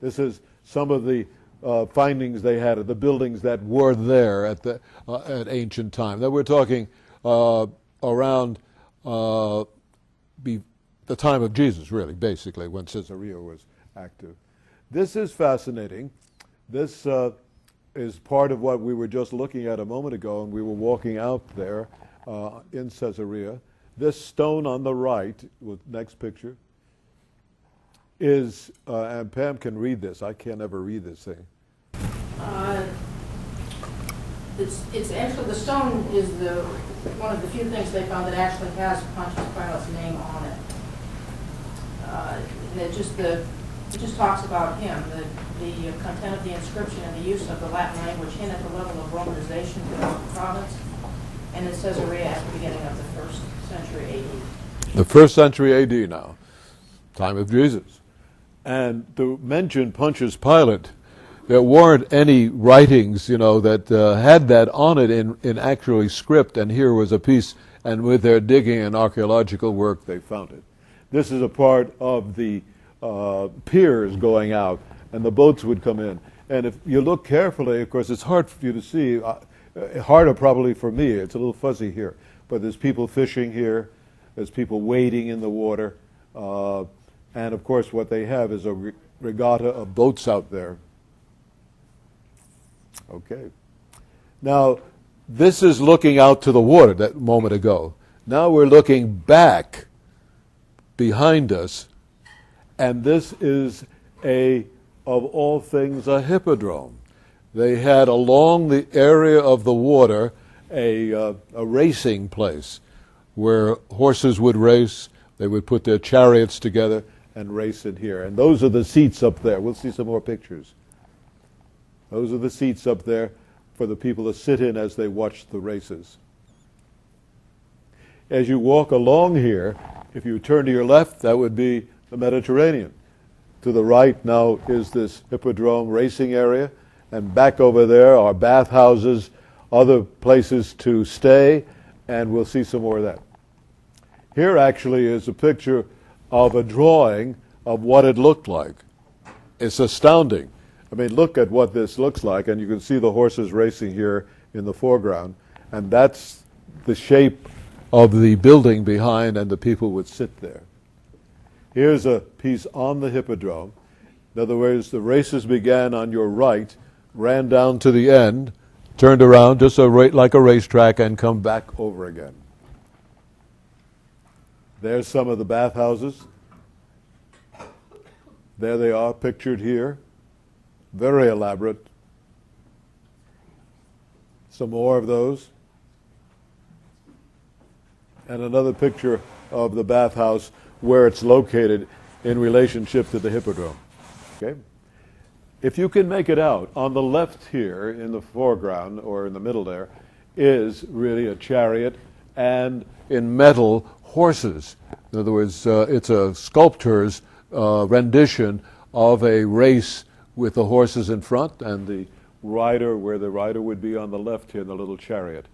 This is some of the findings they had of the buildings that were there at ancient time. That we're talking around the time of Jesus, really, basically, when Caesarea was active. This is fascinating. This is part of what we were just looking at a moment ago, and we were walking out there in Caesarea. This stone on the right, with next picture, is, and Pam can read this. I can't ever read this thing. It's actually, the stone is one of the few things they found that actually has Pontius Pilate's name on it. And it just talks about him. The content of the inscription and the use of the Latin language hint at the level of Romanization throughout the province, and in Caesarea at the beginning of the 1st century A.D. The 1st century A.D. now, time of Jesus. And to mention Pontius Pilate, there weren't any writings, that had that on it in actually script, and here was a piece, and with their digging and archaeological work, they found it. This is a part of the piers going out, and the boats would come in. And if you look carefully, of course, it's hard for you to see, harder probably for me, it's a little fuzzy here, but there's people fishing here, there's people wading in the water, and of course what they have is a regatta of boats out there. Okay. Now, this is looking out to the water that moment ago. Now we're looking back behind us, and this is of all things, a hippodrome. They had along the area of the water a racing place where horses would race. They would put their chariots together and race in here. And those are the seats up there. We'll see some more pictures. Those are the seats up there for the people to sit in as they watch the races. As you walk along here, if you turn to your left, that would be the Mediterranean. To the right now is this hippodrome racing area, and back over there are bathhouses, other places to stay, and we'll see some more of that. Here actually is a picture of a drawing of what it looked like. It's astounding. I mean, look at what this looks like, and you can see the horses racing here in the foreground, and that's the shape of the building behind, and the people would sit there. Here's a piece on the hippodrome. In other words, the races began on your right, ran down to the end, turned around just like a racetrack, and come back over again. There's some of the bathhouses. There they are, pictured here. Very elaborate. Some more of those. And another picture of the bathhouse where it's located in relationship to the hippodrome. Okay? If you can make it out, on the left here in the foreground, or in the middle there, is really a chariot and in metal horses. In other words, it's a sculptor's rendition of a race with the horses in front and the rider, where the rider would be on the left here in the little chariot.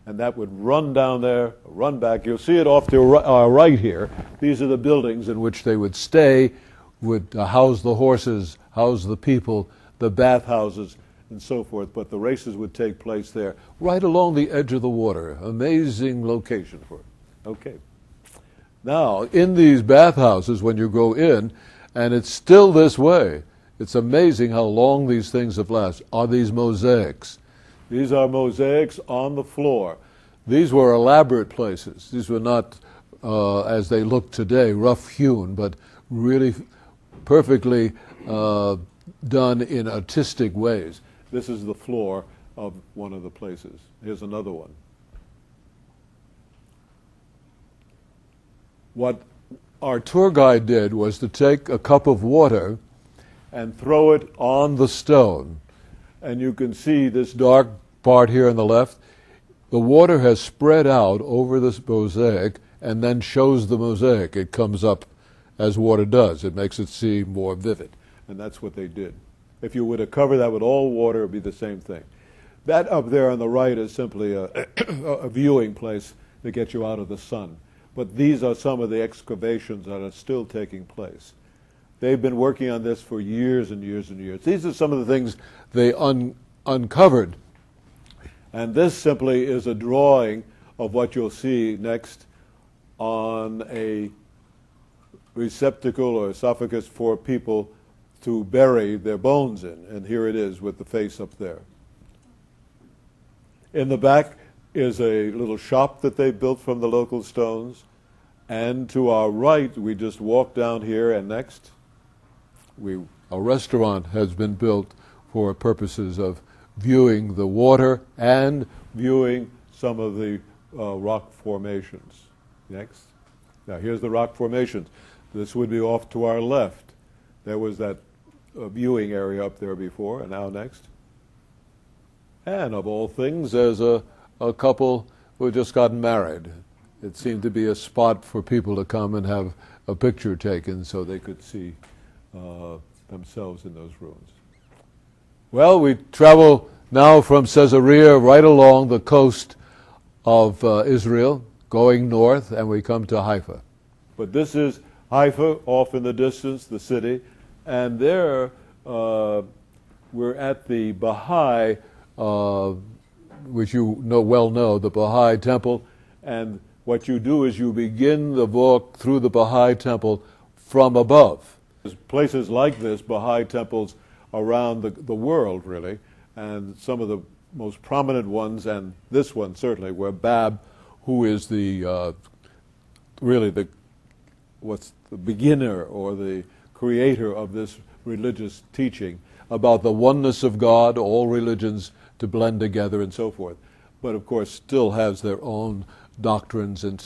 And that would run down there, run back. You'll see it off to our right here. These are the buildings in which they would stay, would house the horses, house the people, the bathhouses, and so forth. But the races would take place there, right along the edge of the water. Amazing location for it. Okay. Now, in these bathhouses, when you go in, and it's still this way, it's amazing how long these things have lasted, are these mosaics. These are mosaics on the floor. These were elaborate places. These were not, as they look today, rough-hewn, but really perfectly done in artistic ways. This is the floor of one of the places. Here's another one. What our tour guide did was to take a cup of water and throw it on the stone. And you can see this dark part here on the left. The water has spread out over this mosaic and then shows the mosaic. It comes up as water does. It makes it seem more vivid. And that's what they did. If you were to cover that with all water, it would be the same thing. That up there on the right is simply a viewing place to get you out of the sun. But these are some of the excavations that are still taking place. They've been working on this for years and years and years. These are some of the things they uncovered. And this simply is a drawing of what you'll see next on a receptacle or esophagus for people to bury their bones in. And here it is with the face up there. In the back is a little shop that they built from the local stones. And to our right, we just walk down here, and next, a restaurant has been built for purposes of viewing the water and viewing some of the rock formations. Next. Now here's the rock formations. This would be off to our left. There was that viewing area up there before, and now next. And of all things, there's a couple who had just gotten married. It seemed to be a spot for people to come and have a picture taken so they could see themselves in those ruins. Well, we travel now from Caesarea right along the coast of Israel, going north, and we come to Haifa. But this is Haifa, off in the distance, the city, and there we're at the Baha'i, which you well know, the Baha'i temple, and what you do is you begin the walk through the Baha'i temple from above. There's places like this, Baha'i temples, around the world, really, and some of the most prominent ones, and this one certainly, where Bab, who is the beginner or the creator of this religious teaching about the oneness of God, all religions to blend together and so forth, but of course still has their own doctrines and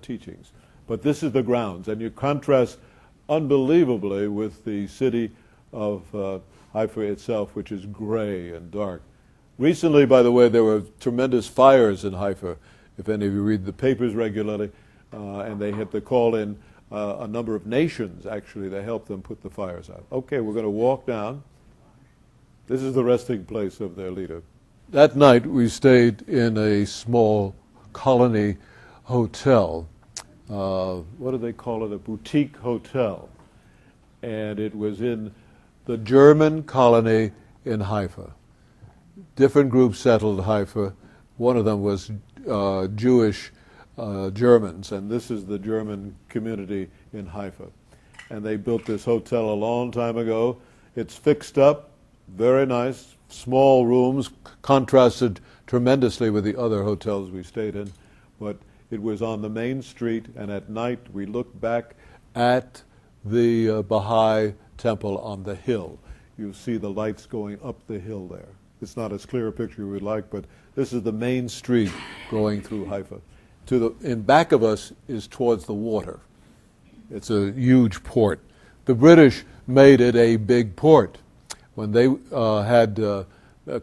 teachings. But this is the grounds, and you contrast unbelievably with the city of Haifa itself, which is gray and dark. Recently, by the way, there were tremendous fires in Haifa, if any of you read the papers regularly, and they had to call in a number of nations, actually, to help them put the fires out. Okay, we're going to walk down. This is the resting place of their leader. That night, we stayed in a small colony hotel. What do they call it? A boutique hotel. And it was in the German colony in Haifa. Different groups settled Haifa. One of them was Jewish Germans, and this is the German community in Haifa. And they built this hotel a long time ago. It's fixed up, very nice, small rooms, contrasted tremendously with the other hotels we stayed in. But it was on the main street, and at night we looked back at the Baha'i temple on the hill. You see the lights going up the hill there. It's not as clear a picture we'd like, but this is the main street going through Haifa. In back of us is towards the water. It's a huge port. The British made it a big port. When they had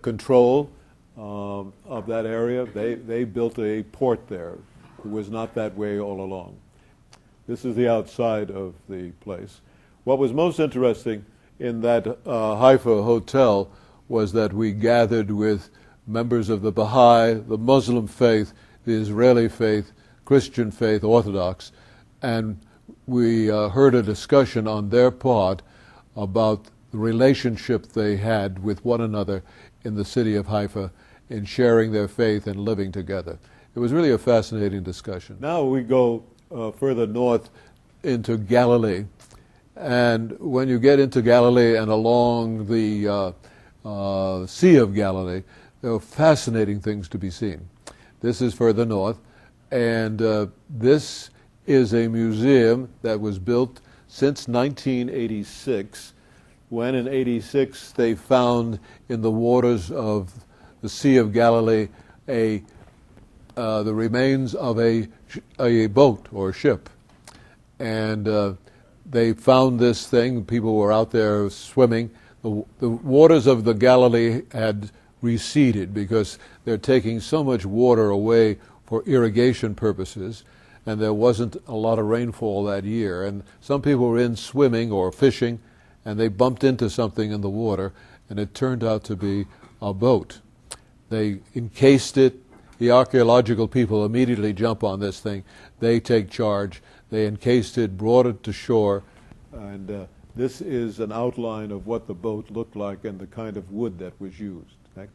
control of that area, they built a port there. It was not that way all along. This is the outside of the place. What was most interesting in that Haifa hotel was that we gathered with members of the Baha'i, the Muslim faith, the Israeli faith, Christian faith, Orthodox, and we heard a discussion on their part about the relationship they had with one another in the city of Haifa in sharing their faith and living together. It was really a fascinating discussion. Now we go further north into Galilee, and when you get into Galilee and along the Sea of Galilee, there are fascinating things to be seen. This is further north, and this is a museum that was built since 1986, when in 86 they found in the waters of the Sea of Galilee the remains of a boat or a ship. And they found this thing. People were out there swimming. The waters of the Galilee had receded because they're taking so much water away for irrigation purposes, and there wasn't a lot of rainfall that year. And some people were in swimming or fishing, and they bumped into something in the water, and it turned out to be a boat. They encased it. The archaeological people immediately jump on this thing. They take charge. They encased it, brought it to shore, And this is an outline of what the boat looked like and the kind of wood that was used. Okay?